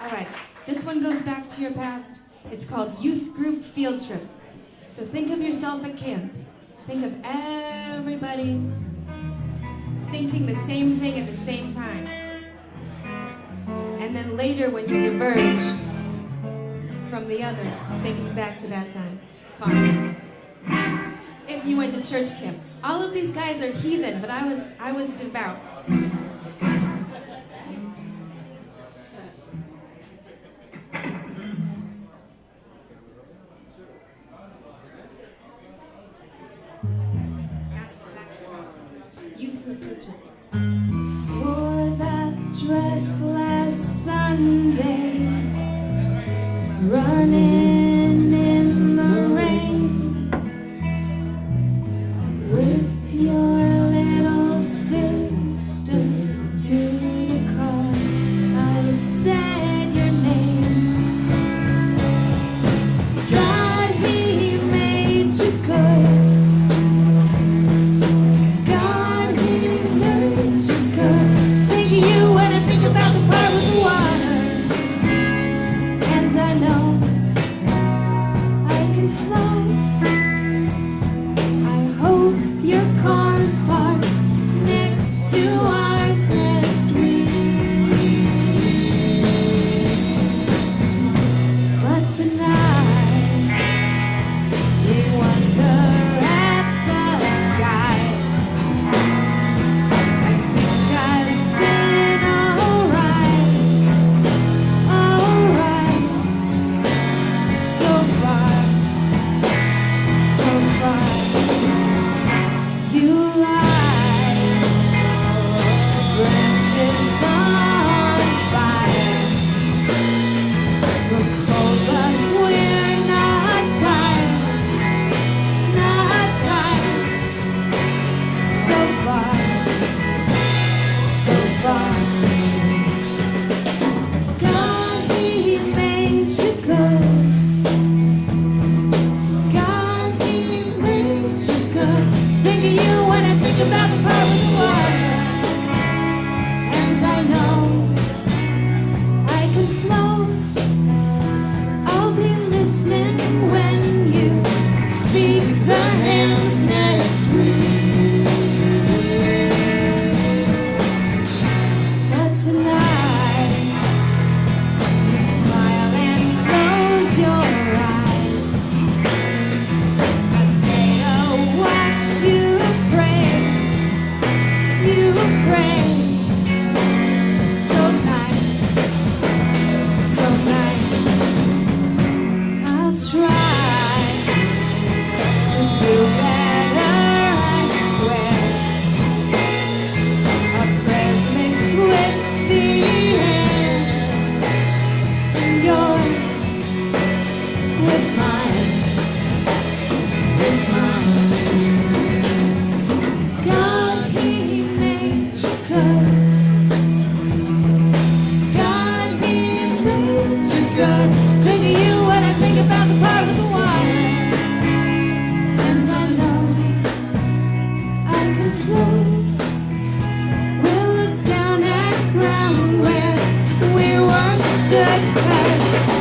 All right, this one goes back to your past. It's called Youth Group Field Trip. So think of yourself at camp. Think of everybody thinking the same thing at the same time. And then later when you diverge from the others, thinking back to that time. Fine. If you went to church camp. All of these guys are heathen, but I was devout. Youth group picture. Wore that dress last Sunday, running in the rain with your little sister to the car. I said your name. God, He made you good. We'll look down at ground where we once stood.